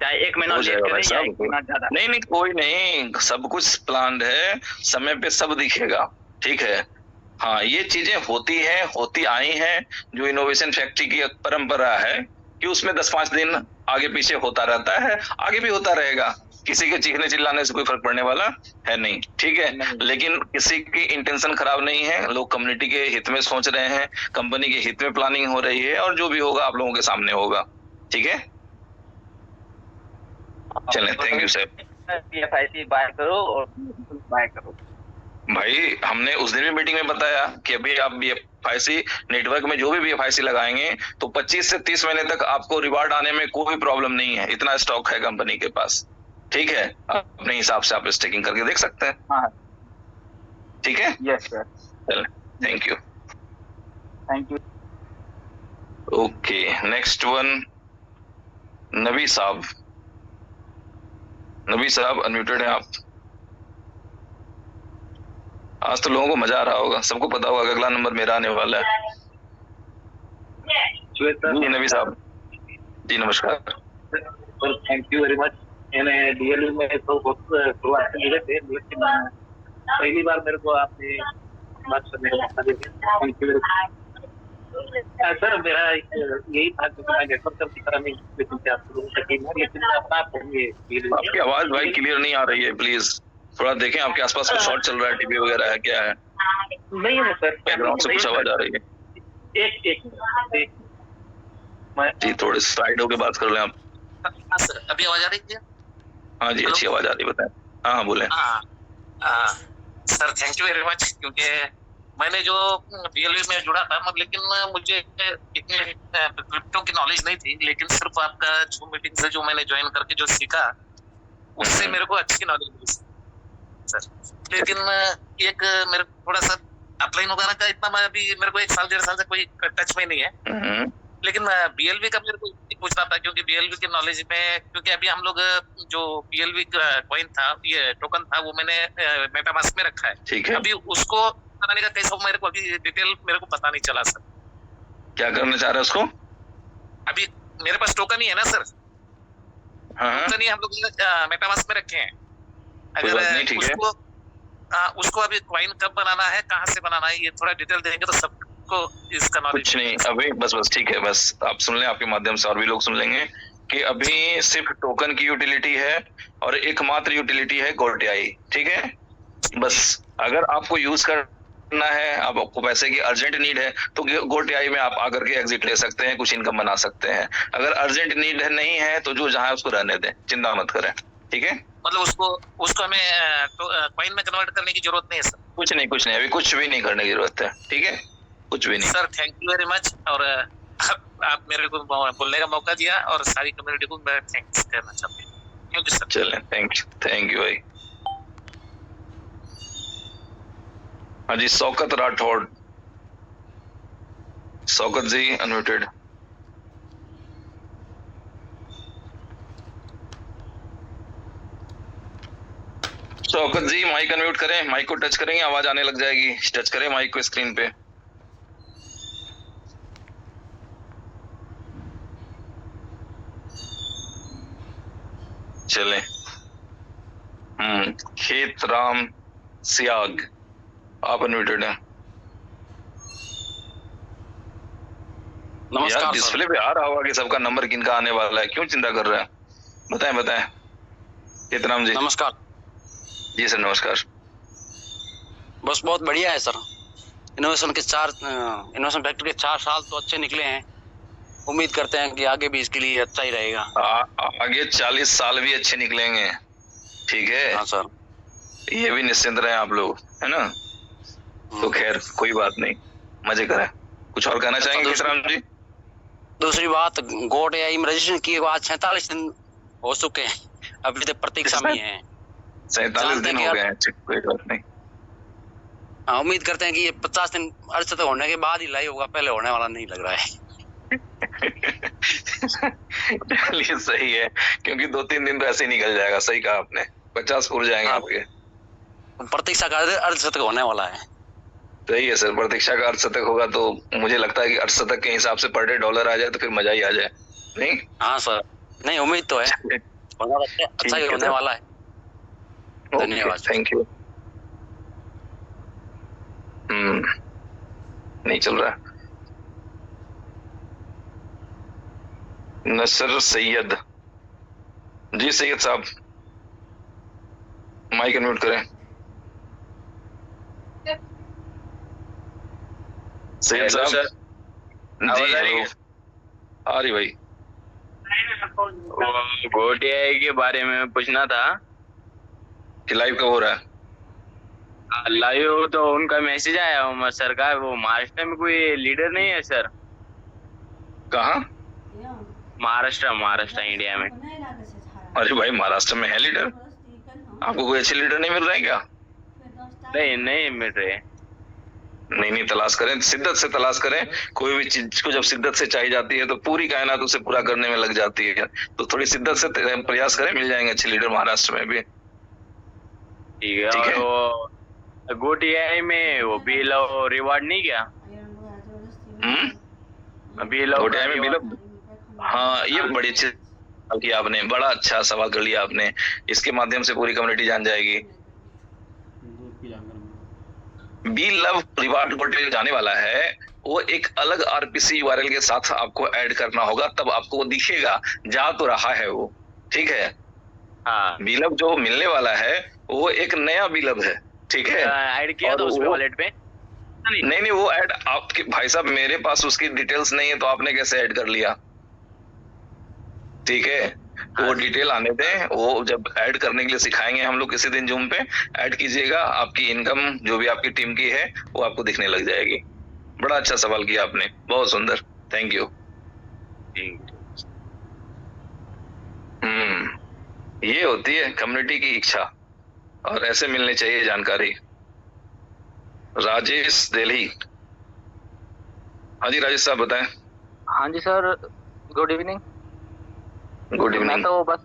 चाहे 1 महीना लेट करें या 1 महीना ज्यादा। नहीं, कोई नहीं, सब कुछ प्लान्ड है, समय पे सब दिखेगा, ठीक है। हाँ, ये चीजें होती आई हैं। जो इनोवेशन फैक्ट्री की एक परंपरा है कि उसमें 10-5 दिन आगे पीछे होता रहता है, आगे भी होता रहेगा। किसी के चीखने चिल्लाने से कोई फर्क पड़ने वाला है नहीं, ठीक है। लेकिन किसी की इंटेंशन खराब नहीं है, लोग कम्युनिटी के हित में सोच रहे हैं, कंपनी के हित में प्लानिंग हो रही है, और जो भी होगा आप लोगों के सामने होगा, ठीक है। चलें, thank you sir. PFIC bye करो और बाय करो भाई। हमने उस दिन भी मीटिंग में बताया कि अभी आप BFIC नेटवर्क में जो भी BFIC लगाएंगे तो 25 से 30 महीने तक आपको रिवार्ड आने में कोई प्रॉब्लम नहीं है। इतना स्टॉक है कंपनी के पास, ठीक है। अपने हिसाब से आप स्टेकिंग करके देख सकते हैं। हाँ, ठीक है। Yes sir. चलें, thank you. Okay, next one Nabi साहब। नबी साहब अनम्यूटेड हैं आप। आज तो लोगों को मजा आ रहा होगा, सबको पता होगा अगला नंबर मेरा आने वाला है। जी नबी साहब, जी नमस्कार। Thank you very much. मैंने डीएलयू में तो बहुत शुरुआत से मिले थे, लेकिन पहली बार मेरे को आपने बात करने का मौका दिया। Thank you very much sir. मेरा यही था कि मैं नेटवर्क की तरह नहीं, लेकिन आप लोगों का टीम है, लेकिन आपकी आवाज भाई क्लियर नहीं आ रही है, प्लीज थोड़ा देखें। आपके आसपास कुछ शॉर्ट चल रहा है, टीवी वगैरह है, क्या है? नहीं है सर, बैकग्राउंड से कुछ आवाज आ रही है। एक जी, थोड़े साइड होके बात कर लें आप। हाँ सर, अभी आवाज आ रही है? हाँ जी, अच्छी आवाज आ रही है, बताएं। हाँ बोले। Sir thank you very much, क्योंकि मैंने जो बीएलवी में जुड़ा था, लेकिन मुझे इतनी क्रिप्टो की नॉलेज नहीं थी, लेकिन सिर्फ आपका जो मीटिंग से जो मैंने ज्वाइन करके जो सीखा, उससे मेरे को अच्छी नॉलेज मिली सर। लेकिन एक मेरे थोड़ा सा अपलाइन वगैरह का इतना मैं अभी मेरे को 1 साल 1.5 साल से कोई टच में नहीं है, लेकिन बीएलवी का मेरे को पूछ रहा था, क्योंकि बीएलवी की नॉलेज में, क्योंकि अभी हम लोग जो बीएलवी कॉइन था, ये टोकन था, वो मैंने मेटामास्क में रखा है, ठीक है। अभी उसको बनाने का कैसे, मेरे को अभी डिटेल मेरे को पता नहीं चला सर। क्या करना चाह रहे हैं उसको? अभी मेरे पास टोकन ही है ना सर, टोकन ही हम लोग मेटामास्क में रखे हैं। अगर उसको अभी कॉइन कब बनाना है, कहाँ से बनाना है, ये थोड़ा डिटेल देंगे तो सब को इसका नॉलेज। कुछ नहीं, अभी बस ठीक है, बस आप सुन लें, आपके माध्यम से और भी लोग सुन लेंगे कि अभी सिर्फ टोकन की यूटिलिटी है और एकमात्र यूटिलिटी है गोटियाई, ठीक है। बस अगर आपको यूज करना है, आपको पैसे की अर्जेंट नीड है, तो गोटियाई में आप आकर के एग्जिट ले सकते हैं, कुछ इनकम बना सकते हैं। अगर अर्जेंट नीड नहीं है तो जो जहाँ है उसको रहने दें, चिंता मत करें, ठीक है। मतलब उसको हमें कॉइन में कन्वर्ट करने की जरूरत नहीं है सर? कुछ नहीं, अभी कुछ भी नहीं करने की जरूरत है, ठीक है, कुछ भी नहीं sir. Thank you very much, और आप मेरे को बोलने का मौका दिया, और सारी कम्युनिटी को मैं थैंक्स करना चाहता हूँ। Thank you sir. चलें, थैंक यू भाई। हाँ जी, शौकत राठौड़। शौकत जी अनम्यूटेड। शौकत जी माइक अनम्यूट करें, माइक को टच करेंगे आवाज आने लग जाएगी, टच करें माइक को स्क्रीन पे। चले। खेत राम सियाग, आप अनम्यूटेड हैं। नमस्कार। यार डिस्प्ले पे आ रहा होगा कि सबका नंबर किनका आने वाला है, क्यों चिंता कर रहे हैं? बताएं बताएं। खेत राम जी। नमस्कार जी सर नमस्कार। बस बहुत बढ़िया है सर। इनोवेशन फैक्ट्री के 4 साल तो अच्छे निकले हैं। उम्मीद करते हैं कि आगे भी इसके लिए अच्छा ही रहेगा। आगे 40 साल भी अच्छे निकलेंगे, ठीक है? हाँ सर। ये भी निश्चिंत रहे आप लोग, है ना? तो खैर कोई बात नहीं, मजे करें। कुछ और कहना चाहेंगे खेत राम जी? दूसरी बात, गोट AI में रजिस्ट्रेशन किए हुए आज 47 दिन हो चुके हैं, अभी तक प्रतीक्षा में है। 47 दिन हो गए हैं, कोई बात नहीं। हाँ, उम्मीद करते हैं कि ये 50 दिन अर्थ तक होने के बाद ही लाइव होगा, पहले होने वाला नहीं लग रहा है। चलिए सही है, क्योंकि 2-3 दिन तो ऐसे ही निकल जाएगा। सही कहा आपने, 50 पूरे जाएंगे आपके। प्रतीक्षा का अर्धशतक होने वाला है। सही है सर, प्रतीक्षा का अर्धशतक होगा तो मुझे लगता है कि अर्धशतक के हिसाब से पर डे डॉलर आ जाए तो फिर मजा ही आ जाए, नहीं? हाँ सर, नहीं उम्मीद तो है, अच्छा ही होने वाला है। धन्यवाद, थैंक यू। नहीं चल रहा। नसर सैयद जी, सैयद साहब माइक अनम्यूट करें। सैयद साहब जी, हेलो। आ रही भाई। गोट AI के बारे में पूछना था कि लाइव कब हो रहा है? लाइव तो उनका मैसेज आया उमर सर का, वो महाराष्ट्र में कोई लीडर नहीं है सर। कहाँ? महाराष्ट्र इंडिया में। अरे भाई महाराष्ट्र में है लीडर, आपको कोई अच्छे लीडर नहीं मिल रहे हैं क्या? नहीं मिल रहे। नहीं तलाश करें, शिद्दत से तलाश करें। कोई भी चीज को जब शिद्दत से चाहिए जाती है तो पूरी कायनात उसे पूरा करने में लग जाती है, तो थोड़ी शिद्दत से प्रयास करें, मिल जाएंगे अच्छे लीडर महाराष्ट्र में भी। ठीक है। और वो गोट AI में वो बिल और रिवार्ड नहीं क्या? बिल गोट AI में बिल। हाँ, ये बड़ी अच्छी किया आपने, बड़ा अच्छा सवाल कर लिया आपने। इसके माध्यम से पूरी कम्युनिटी जान जाएगी। बी लव रिवार्ड पोर्टल जाने वाला है, वो एक अलग RPC URL के साथ आपको ऐड करना होगा, तब आपको वो दिखेगा। जा तो रहा है वो, ठीक है? हाँ, बी लव जो मिलने वाला है वो एक नया बी लव है, ठीक है? ऐड किया तो उसमें वॉलेट पे? नहीं वो ऐड आपके भाई साहब, मेरे पास उसकी डिटेल्स नहीं है, तो आपने कैसे ऐड कर लिया? ठीक है, तो वो डिटेल आने दें, वो जब ऐड करने के लिए सिखाएंगे हम लोग किसी दिन जूम पे। ऐड कीजिएगा, आपकी इनकम जो भी आपकी टीम की है वो आपको दिखने लग जाएगी। बड़ा अच्छा सवाल किया आपने, बहुत सुंदर, थैंक यू। ये होती है कम्युनिटी की इच्छा, और ऐसे मिलनी चाहिए जानकारी। राजेश दिल्ली। हाँ जी राजेश साहब बताएं। हाँ जी sir, good evening. Good evening. मैं तो बस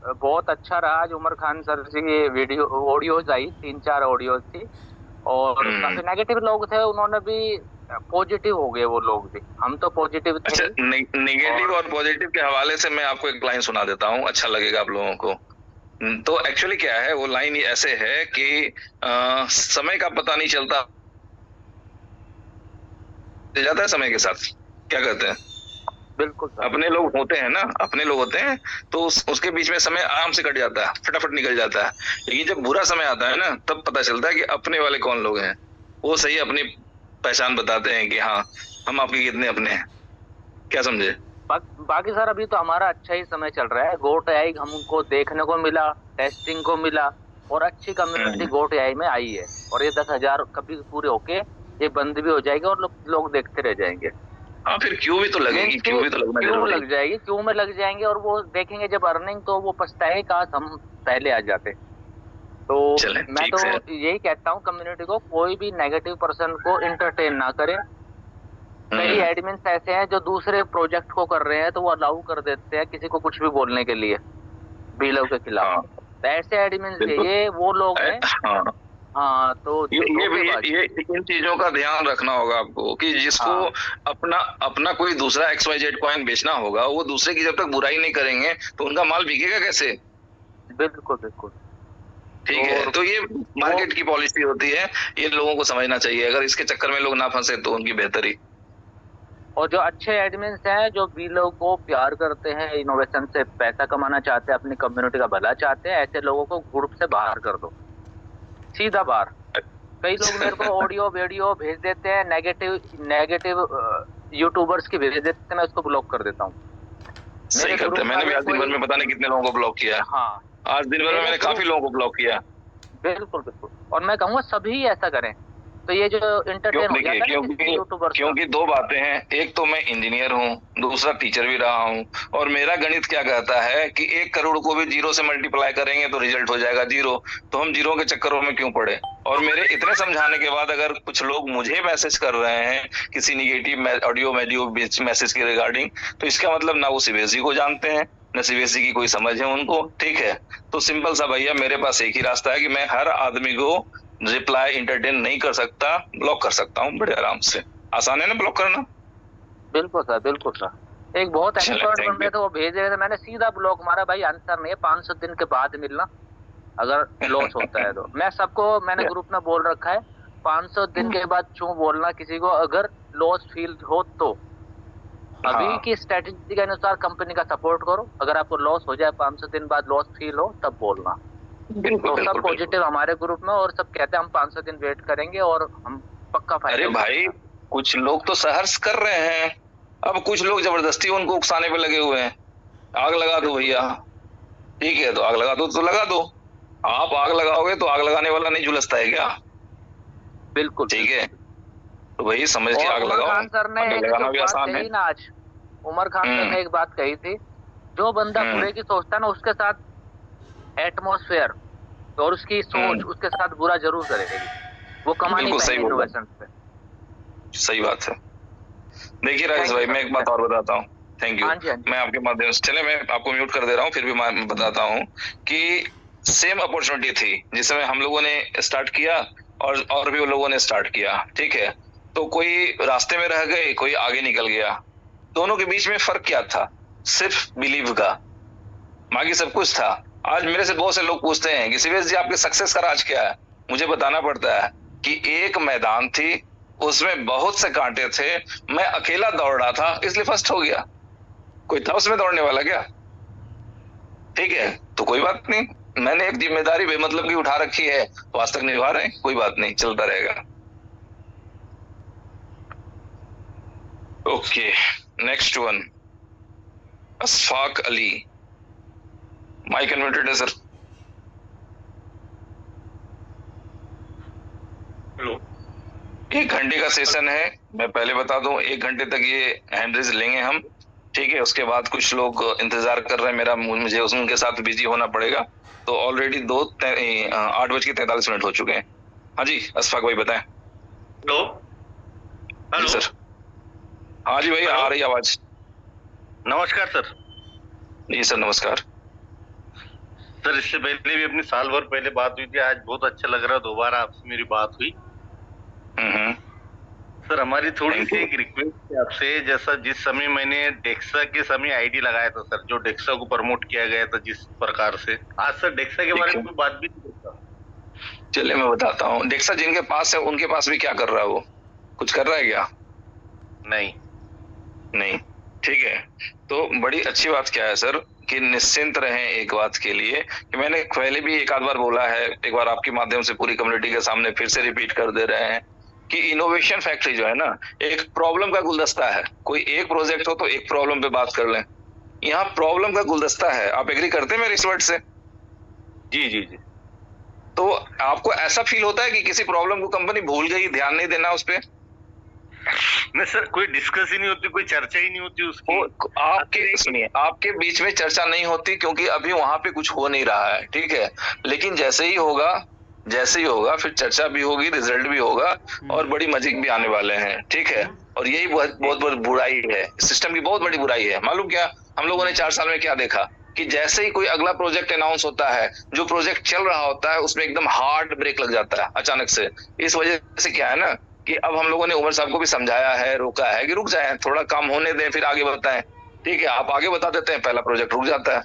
बहुत अच्छा रहा आज उमर खान सर की वीडियो ऑडियोज आई, 3-4 ऑडियोज थी, और काफी नेगेटिव लोग थे, उन्होंने भी पॉजिटिव हो गए वो लोग भी। हम तो पॉजिटिव थे। अच्छा, नेगेटिव और पॉजिटिव के हवाले से मैं आपको एक लाइन सुना देता हूँ, अच्छा लगेगा आप लोगों को। तो एक्चुअली क्या है, वो लाइन ऐसे है कि समय का पता नहीं चलता जाता है समय के साथ। क्या कहते हैं? बिल्कुल। अपने लोग होते हैं ना, अपने लोग होते हैं तो उसके बीच में समय आराम से कट जाता है, फटाफट निकल जाता है। लेकिन जब बुरा समय आता है ना, तब पता चलता है कि अपने वाले कौन लोग हैं। वो सही अपनी पहचान बताते हैं कि हाँ हम आपके कितने अपने हैं। क्या समझे? बाकी सर अभी तो हमारा अच्छा ही समय चल रहा है। गोट AI हमको देखने को मिला, टेस्टिंग को मिला, और अच्छी कम्युनिटी गोट AI में आई है। और ये 10,000 कभी पूरे होके ये बंद भी हो जाएगी और लोग देखते रह जाएंगे। हाँ, फिर क्यों भी तो लगेगी, क्यों भी तो लगना जरूरी है। लग जाएगी, क्यों में लग जाएंगे, और वो देखेंगे जब अर्निंग, तो वो पछताएंगे काश हम पहले आ जाते। तो मैं तो यही कहता हूँ कम्युनिटी को, कोई भी नेगेटिव पर्सन को इंटरटेन ना करे। कई एडमिन्स ऐसे हैं जो दूसरे प्रोजेक्ट को कर रहे हैं, तो वो अलाउ कर देते हैं किसी को कुछ भी बोलने के लिए बिलव के खिलाफ। तो ऐसे एडमिन से ये वो लोग हैं। हाँ, तो ये इन चीजों का ध्यान रखना होगा आपको कि जिसको अपना कोई दूसरा XYZ कॉइन बेचना होगा, वो दूसरे की जब तक बुराई नहीं करेंगे तो उनका माल बिकेगा कैसे? बिल्कुल बिल्कुल, ठीक है। तो ये मार्केट की पॉलिसी होती है, ये लोगों को समझना चाहिए। अगर इसके चक्कर में लोग ना फंसे तो उनकी बेहतरी। और जो अच्छे एडमिन्स हैं, जो लोगों को प्यार करते हैं, इनोवेशन से पैसा कमाना चाहते हैं, अपनी कम्युनिटी का भला चाहते हैं, ऐसे लोगों को ग्रुप से बाहर कर दो, सीधा बाहर। कई लोग मेरे को ऑडियो वीडियो भेज देते हैं, नेगेटिव यूट्यूबर्स की भेज देते हैं, मैं उसको ब्लॉक कर देता हूँ। सही करते हैं। मैंने भी आज दिन भर में पता नहीं कितने लोगों को ब्लॉक किया। हाँ, आज दिन भर में मैंने काफी लोगों को ब्लॉक किया। बिल्कुल बिल्कुल, और मैं कहूँगा सभी ऐसा करें। तो ये जो एंटरटेन हो जाता है यूट्यूबर, क्योंकि दो बातें हैं, एक तो मैं इंजीनियर हूँ, दूसरा टीचर भी रहा हूँ, और मेरा गणित क्या कहता है कि 1 करोड़ को भी 0 से मल्टीप्लाई करेंगे तो रिजल्ट हो जाएगा 0। तो हम 0 के चक्करों में क्यों पड़े? और मेरे इतने समझाने के बाद अगर कुछ लोग मुझे मैसेज कर रहे हैं किसी निगेटिव ऑडियो मैसेज के रिगार्डिंग, तो इसका मतलब ना वो सीबीएसई को जानते हैं, न सीबीएसई की कोई समझ है उनको। ठीक है, तो सिंपल सा भैया, मेरे पास एक ही रास्ता है कि मैं हर आदमी को रिप्लाई इंटरटेन नहीं कर सकता, ब्लॉक कर सकता हूँ बड़े आराम से। आसान है ना ब्लॉक करना? बिल्कुल सर, बिल्कुल सर। एक बहुत एक्सपर्ट बंदे थे, वो भेज रहे थे, मैंने सीधा ब्लॉक मारा, भाई आंसर नहीं है, 500 दिन के बाद मिलना अगर लॉस होता है तो। मैं सबको मैंने ग्रुप में बोल रखा है, 500 दिन के बाद क्यों बोलना किसी को, अगर लॉस फील हो तो अभी की स्ट्रेटेजी के अनुसार कंपनी का सपोर्ट करो। अगर आपको लॉस हो जाए, 500 दिन बाद लॉस फील हो, तब बोलना। तो सब पॉजिटिव हमारे ग्रुप में, और सब कहते हैं हम 500 दिन वेट करेंगे और हम पक्का फायदा। अरे भाई, कुछ लोग तो सहर्ष कर रहे हैं, अब कुछ लोग जबरदस्ती उनको उकसाने पे लगे हुए हैं। आग लगा दो भैया, ठीक है, तो आग लगा दो तो लगा दो। आप आग लगाओगे तो आग लगाने वाला नहीं झुलसता है क्या? बिल्कुल, ठीक है, तो वही समझ के आग लगाओ। खान सर ने लगाना भी आसान है ना। आज उमर खान सर ने एक बात कही थी, जो बंदा बुरे की सोचता है ना, उसके साथ एटमॉस्फेयर और उसकी सोच उसके साथ बुरा जरूर करेगी, वो कमा नहीं पाएंगे इनोवेशन पे। सही बात है। देखिए राजेश भाई, मैं एक बात और बताता हूँ। Thank you. मैं आपके माध्यम से, चले मैं आपको म्यूट कर दे रहा हूँ, फिर भी मैं बताता हूँ कि सेम अपॉर्चुनिटी थी जिस समय हम लोगों ने स्टार्ट किया और भी वो लोगों ने स्टार्ट किया। ठीक है, तो कोई रास्ते में रह गए, कोई आगे निकल गया। दोनों के बीच में फर्क क्या था? सिर्फ बिलीव का, बाकी सब कुछ था। आज मेरे से बहुत से लोग पूछते हैं कि सीवेश जी, आपके सक्सेस का राज क्या है? मुझे बताना पड़ता है कि एक मैदान थी, उसमें बहुत से कांटे थे, मैं अकेला दौड़ रहा था, इसलिए फर्स्ट हो गया। कोई था उसमें दौड़ने वाला क्या? ठीक है, तो कोई बात नहीं, मैंने एक जिम्मेदारी बेमतलब की उठा रखी है, तो आज तक निभा रहे हैं, कोई बात नहीं, चलता रहेगा। Okay, next one, Ashfaq Ali, mic unmuted है सर। हेलो। 1 घंटे का सेशन है, मैं पहले बता दूं, 1 घंटे तक ये हैंड रेज लेंगे हम। ठीक है, उसके बाद कुछ लोग इंतजार कर रहे हैं मुझे उनके साथ बिजी होना पड़ेगा। तो ऑलरेडी 8:43 हो चुके हैं। हाँ जी अशफाक भाई बताएं। हेलो। Hello sir. हाँ जी भाई, आ रही आवाज। नमस्कार सर। जी सर, नमस्कार सर। इससे पहले भी अपनी साल भर पहले बात हुई थी, आज बहुत अच्छा लग रहा है दोबारा आपसे मेरी बात हुई। सर, हमारी थोड़ी सी एक रिक्वेस्ट है आपसे, जैसा जिस समय मैंने डेक्सा के समय आईडी लगाया था सर, जो डेक्सा को प्रमोट किया गया था जिस प्रकार से, आज सर डेक्सा के बारे में कोई बात भी नहीं करता। चलिए मैं बताता हूँ। डेक्सा जिनके पास है उनके पास भी क्या कर रहा है, वो कुछ कर रहा है क्या? नहीं। ठीक है, तो बड़ी अच्छी बात क्या है सर कि निश्चिंत रहें एक बात के लिए कि मैंने पहले भी एक आध बार बोला है, एक बार आपके माध्यम से पूरी कम्युनिटी के सामने फिर से रिपीट कर दे रहे हैं कि इनोवेशन फैक्ट्री जो है ना, एक प्रॉब्लम का गुलदस्ता है। कोई एक प्रोजेक्ट हो तो एक प्रॉब्लम पे बात कर लें, यहाँ प्रॉब्लम का गुलदस्ता है। आप एग्री करते हैं मेरे इस वर्ड से? जी जी जी। तो आपको ऐसा फील होता है कि किसी प्रॉब्लम को कंपनी भूल गई, ध्यान नहीं देना उस पर? नहीं सर, कोई डिस्कस ही नहीं होती, कोई चर्चा ही नहीं होती उसकी। सुनिए, आपके बीच में चर्चा नहीं होती क्योंकि अभी वहां पे कुछ हो नहीं रहा है। ठीक है, लेकिन जैसे ही होगा फिर चर्चा भी होगी, रिजल्ट भी होगा और बड़ी मजिक भी आने वाले हैं। ठीक है, और यही बहुत बड़ी बुराई है, सिस्टम की बहुत बड़ी बुराई है। मालूम क्या, हम लोगों ने 4 साल में क्या देखा? कि जैसे ही कोई अगला प्रोजेक्ट अनाउंस होता है, जो प्रोजेक्ट चल रहा होता है उसमें एकदम हार्ड ब्रेक लग जाता है अचानक से। इस वजह से क्या है ना कि अब हम लोगों ने उमर साहब को भी समझाया है, रोका है कि रुक जाए, थोड़ा काम होने दें, फिर आगे बताएं। ठीक है, आप आगे बता देते हैं, पहला प्रोजेक्ट रुक जाता है।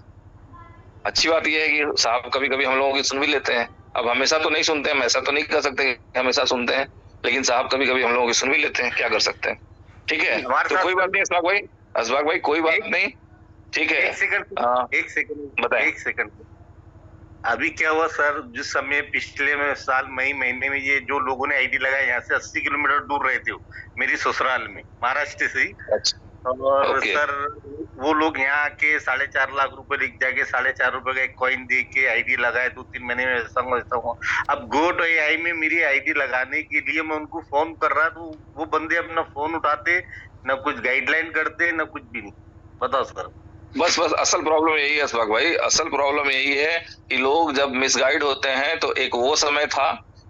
अच्छी बात यह है कि साहब कभी कभी हम लोगों की सुन भी लेते हैं। अब हमेशा तो नहीं सुनते हैं, ऐसा तो नहीं कर सकते हमेशा सुनते हैं, लेकिन साहब कभी कभी हम लोगों की सुन भी लेते हैं, क्या कर सकते हैं। ठीक है, तो कोई बात नहीं अशफाक भाई कोई बात नहीं। ठीक है, एक सेकंड अभी क्या हुआ सर, जिस समय पिछले साल महीने में ये जो लोगों ने आईडी लगाया, यहाँ से 80 किलोमीटर दूर रहे थे मेरी ससुराल में, महाराष्ट्र से ही। और सर वो लोग यहाँ आके 4.5 लाख रुपए लिख जाके 4.5 रुपए का एक कॉइन दे के आईडी लगाए, 2-3 महीने में ऐसा हुआ। अब गोट AI में मेरी आईडी लगाने के लिए मैं उनको फोन कर रहा, तो वो बंदे अपना फोन उठाते, न कुछ गाइडलाइन करते, न कुछ भी नहीं। बताओ सर। बस असल प्रॉब्लम यही है अशफाक भाई, असल प्रॉब्लम यही है कि लोग जब मिसगाइड होते हैं, तो एक वो समय था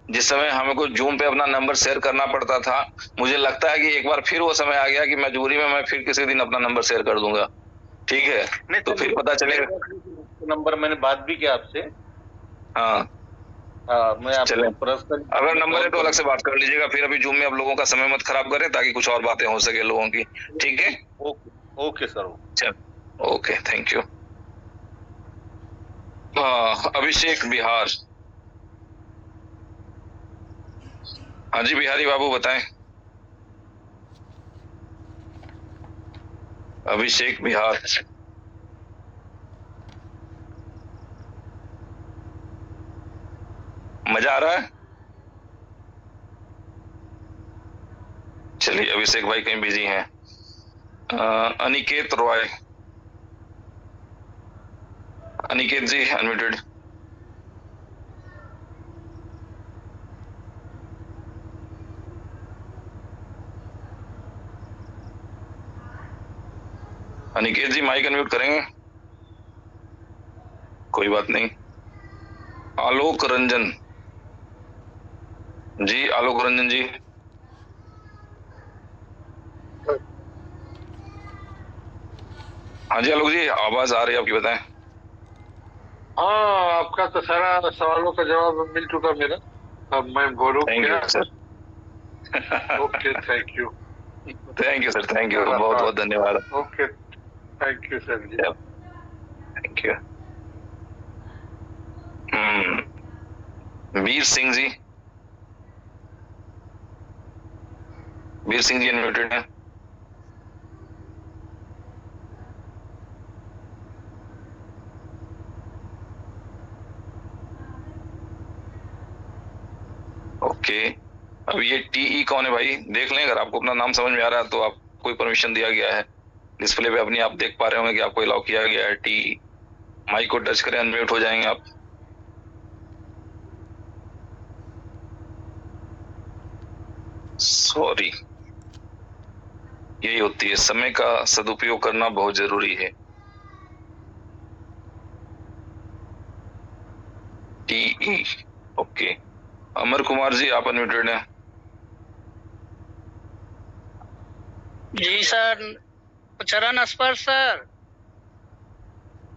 जिस समय हमें को जूम पे अपना नंबर शेयर करना पड़ता था। मुझे लगता है कि एक बार फिर वो समय आ गया कि मजबूरी में मैं फिर किसी दिन अपना नंबर शेयर कर दूंगा। ठीक है, तो फिर पता चलेगा। नंबर मैंने बात भी किया आपसे। हाँ मैं आपको अगर नंबर है तो अलग से बात कर लीजिएगा। फिर अभी जूम में आप लोगों का समय मत खराब करें, ताकि कुछ और बातें हो सके लोगों की। ठीक है, ओके सर। चल ओके, थैंक यू। हाँ, अभिषेक बिहार। हाँ जी बिहारी बाबू बताएं। अभिषेक बिहार। मजा आ रहा है? चलिए, अभिषेक भाई कहीं बिजी हैं। अनिकेत रॉय। अनिकेत जी अनम्यूटेड। अनिकेत जी माइक अनम्यूट करेंगे? कोई बात नहीं। आलोक रंजन जी, आलोक रंजन जी। हाँ जी आलोक जी, आवाज आ रही है आपकी, बताएं। हाँ, आपका तो सारा सवालों का जवाब मिल चुका मेरा। अब मैं बोलूं क्या? Okay, thank you sir, thank you, बहुत बहुत धन्यवाद। Okay, thank you sir ji, thank you. Veer Singh ji. Veer Singh ji unmuted हैं। ओके, अब ये TE कौन है भाई? देख लें, अगर आपको अपना नाम समझ में आ रहा है तो आप कोई परमिशन दिया गया है। डिस्प्ले पे अपनी आप देख पा रहे होंगे कि आपको अलाउ किया गया है। TE माइक को टच करें, अनम्यूट हो जाएंगे आप। सॉरी, यही होती है, समय का सदुपयोग करना बहुत जरूरी है। TE okay. अमर कुमार जी आप अनम्यूटेड हैं। जी सर, चरण स्पर्श सर।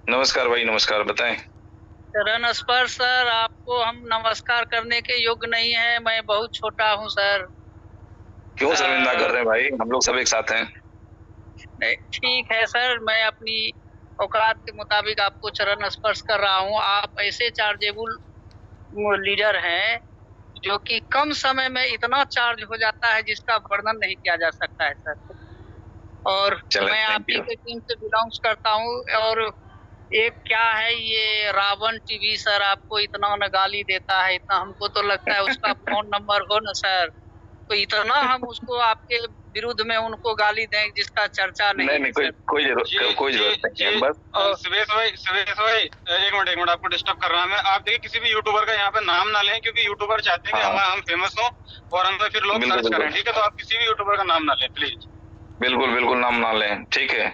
नमस्कार भाई, नमस्कार, बताएं। चरण स्पर्श सर, आपको हम नमस्कार करने के योग्य नहीं है, मैं बहुत छोटा हूं सर। क्यों शर्मिंदा कर रहे हैं भाई, हम लोग सब एक साथ हैं। ठीक है सर, मैं अपनी औकात के मुताबिक आपको चरण स्पर्श कर रहा हूं। आप ऐसे चार्जेबल लीडर हैं जो कि कम समय में इतना चार्ज हो जाता है जिसका वर्णन नहीं किया जा सकता है सर। और मैं आप ही के टीम से बिलोंग्स करता हूं। और एक क्या है ये रावण टीवी सर, आपको इतना न गाली देता है, इतना हमको तो लगता है उसका फोन नंबर हो न सर, तो इतना हम उसको आपके विरुद्ध में उनको गाली दें जिसका चर्चा नहीं। कोई जरूरत नहीं है। बस सुरेश भाई एक मिनट आपको डिस्टर्ब कर रहा है मैं। आप देखिए, किसी भी यूट्यूबर का यहाँ पे नाम ना लें, क्योंकि यूट्यूबर चाहते हैं कि हम फेमस हों और हमें फिर लोग सर्च करें। ठीक है, तो आप किसी भी यूट्यूबर का नाम ना लें प्लीज। बिल्कुल नाम ना लें, ठीक है,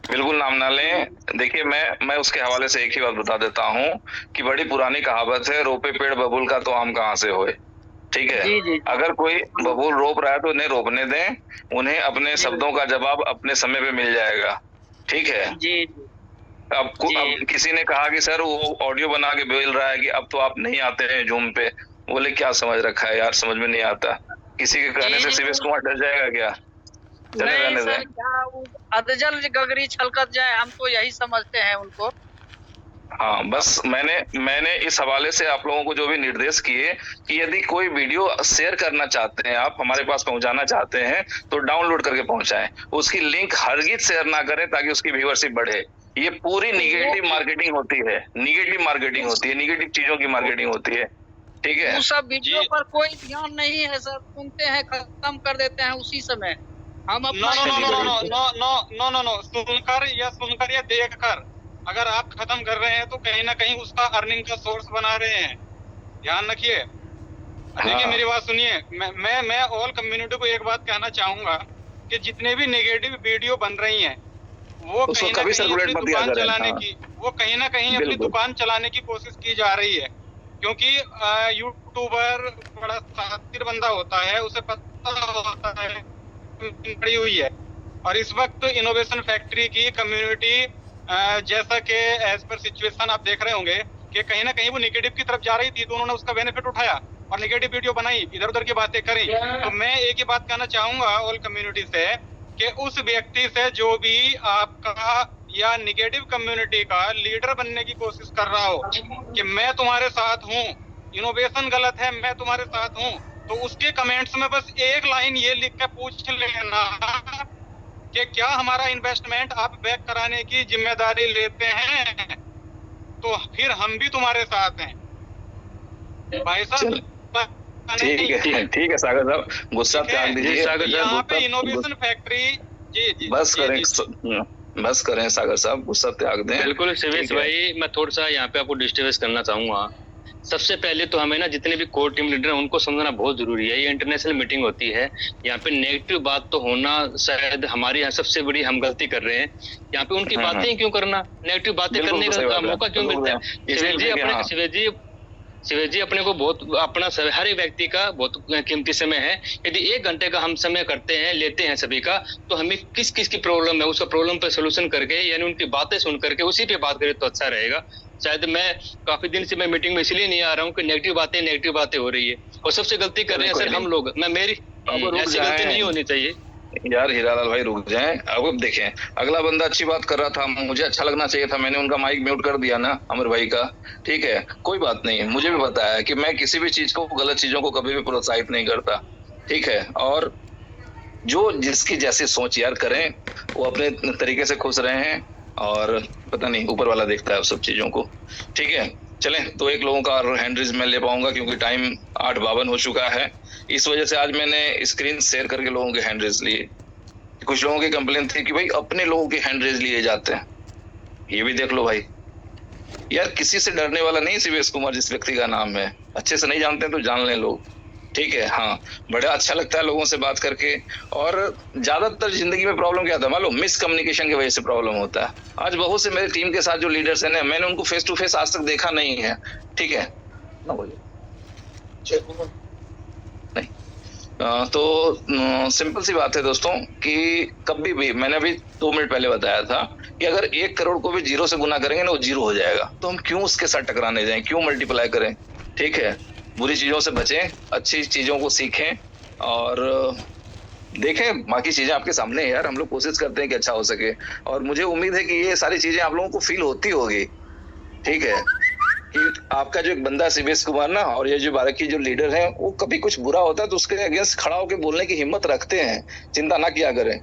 बिल्कुल नाम ना लें। देखिए, मैं उसके हवाले से एक ही बात बता देता हूँ कि बड़ी पुरानी कहावत है, रोपे पेड़ बबूल का तो आम कहाँ से होए। ठीक है, अगर कोई बबूल रोप रहा है तो उन्हें रोपने दें, उन्हें अपने शब्दों का जवाब अपने समय पे मिल जाएगा। ठीक है, अब किसी ने कहा कि सर वो ऑडियो बना के बोल रहा है कि अब तो आप नहीं आते हैं जूम पे। बोले क्या समझ रखा है यार, समझ में नहीं आता। किसी के कहने से शिवेश कुमार डर जाएगा क्या? नहीं सर, क्या अदजल गगरी छलकत जाए, हम तो यही समझते हैं उनको। हाँ, बस मैंने इस हवाले से आप लोगों को जो भी निर्देश किए कि यदि कोई वीडियो शेयर करना चाहते हैं, आप हमारे पास पहुंचाना चाहते हैं तो डाउनलोड करके पहुंचाएं, उसकी लिंक हरगिज शेयर ना करें ताकि उसकी व्यूअरशिप बढ़े। ये पूरी निगेटिव मार्केटिंग होती है, निगेटिव चीजों की मार्केटिंग होती है, ठीक है। वो सब वीडियो पर कोई ध्यान नहीं है सर, सुनते हैं खत्म कर देते हैं उसी समय। हम अपना नो सुनकर या देखकर अगर आप खत्म कर रहे हैं तो कहीं ना कहीं उसका अर्निंग का सोर्स बना रहे हैं, ध्यान रखिए। देखिए मेरी बात सुनिए, मैं ऑल कम्युनिटी को एक बात कहना चाहूंगा कि जितने भी नेगेटिव वीडियो बन रही हैं वो कहीं ना कहीं अपनी दुकान चलाने की अपनी दुकान चलाने की कोशिश की जा रही है, क्योंकि यूट्यूबर बड़ा शातिर बंदा होता है, उसे पता होता है पड़ी हुई है। और इस वक्त इनोवेशन फैक्ट्री की कम्युनिटी जैसा कि एज पर सिचुएशन आप देख रहे होंगे कि कहीं ना कहीं वो नेगेटिव की तरफ जा रही थी, तो उन्होंने उसका बेनिफिट उठाया और नेगेटिव वीडियो बनाई, इधर उधर की बातें करी। तो मैं एक ही बात कहना चाहूंगा ऑल कम्युनिटी से कि उस व्यक्ति से जो भी आपका या नेगेटिव कम्युनिटी का लीडर बनने की कोशिश कर रहा हो कि मैं तुम्हारे साथ हूँ, इनोवेशन गलत है, मैं तुम्हारे साथ हूँ, तो उसके कमेंट्स में बस एक लाइन ये लिख के पूछ लेना कि क्या हमारा इन्वेस्टमेंट आप बैक कराने की जिम्मेदारी लेते हैं, तो फिर हम भी तुम्हारे साथ हैं भाई साहब। ठीक है सागर साहब, गुस्सा त्याग दीजिए। यहाँ पे इनोवेशन फैक्ट्री जी बस करें सागर साहब, गुस्सा त्याग दें। बिल्कुल शिवेश भाई, मैं थोड़ा सा यहाँ पे आपको डिस्टर्ब करना चाहूंगा। सबसे पहले तो हमें ना जितने भी कोर टीम लीडर हैं उनको समझना बहुत जरूरी है। ये इंटरनेशनल मीटिंग होती है, यहाँ पे नेगेटिव बात तो होना शायद हमारे यहाँ सबसे बड़ी हम गलती कर रहे हैं। यहाँ पे उनकी बातें क्यों करना, नेगेटिव बातें करने का मौका क्यों मिलता है? शिवेश जी अपने को बहुत अपना हर एक व्यक्ति का बहुत कीमती समय है। यदि 1 घंटे का हम समय करते हैं लेते हैं सभी का, तो हमें किस किस की प्रॉब्लम है उसका प्रॉब्लम पे सोल्यूशन करके यानी उनकी बातें सुन करके उसी पे बात करें तो अच्छा रहेगा। शायद मैं काफी दिन से मैं मीटिंग में इसलिए नहीं आ रहा हूँ कि नेगेटिव बातें हो रही है और सबसे गलती कर रहे हैं सर हम लोग। मेरी ऐसी गलती नहीं होनी चाहिए यार। हीरालाल भाई रुक जाएं। अब देखें, अगला बंदा अच्छी बात कर रहा था, मुझे अच्छा लगना चाहिए था, मैंने उनका माइक म्यूट कर दिया ना अमर भाई का, ठीक है, कोई बात नहीं। मुझे भी पता है कि मैं किसी भी चीज को, गलत चीजों को कभी भी प्रोत्साहित नहीं करता, ठीक है। और जो जिसकी जैसी सोच यार करें, वो अपने तरीके से खुश रहे हैं और पता नहीं ऊपर वाला देखता है उस सब चीजों को, ठीक है। चलें, तो एक लोगों का हैंड रेज मैं ले पाऊंगा क्योंकि टाइम 8:52 हो चुका है। इस वजह से आज मैंने स्क्रीन शेयर करके लोगों के हैंड रेज लिए। कुछ लोगों की कंप्लेन थी कि भाई अपने लोगों के हैंड रेज लिए जाते हैं, ये भी देख लो भाई। यार किसी से डरने वाला नहीं शिवेश कुमार जिस व्यक्ति का नाम है, अच्छे से नहीं जानते तो जान लें लोग, ठीक है। हाँ, बड़ा अच्छा लगता है लोगों से बात करके। और ज्यादातर जिंदगी में प्रॉब्लम क्या था मालूम? मिसकम्युनिकेशन की वजह से प्रॉब्लम होता है। आज बहुत से मेरे टीम के साथ जो लीडर्स हैं ना, मैंने उनको फेस टू फेस आज तक देखा नहीं है, ठीक है नहीं। तो सिंपल सी बात है दोस्तों कि कभी भी, मैंने अभी 2 मिनट पहले बताया था कि अगर 1 करोड़ को भी 0 से गुना करेंगे ना, वो 0 हो जाएगा। तो हम क्यों उसके साथ टकराने जाएं, क्यों मल्टीप्लाई करें, ठीक है। बुरी चीजों से बचें, अच्छी चीजों को सीखें और देखें। बाकी चीजें आपके सामने है यार, हम लोग कोशिश करते हैं कि अच्छा हो सके। और मुझे उम्मीद है कि ये सारी चीजें आप लोगों को फील होती होगी, ठीक है, कि आपका जो एक बंदा शिवेश कुमार ना, और ये जो भारत की जो लीडर है, वो कभी कुछ बुरा होता है तो उसके अगेंस्ट खड़ा होकर बोलने की हिम्मत रखते हैं। चिंता ना किया करें।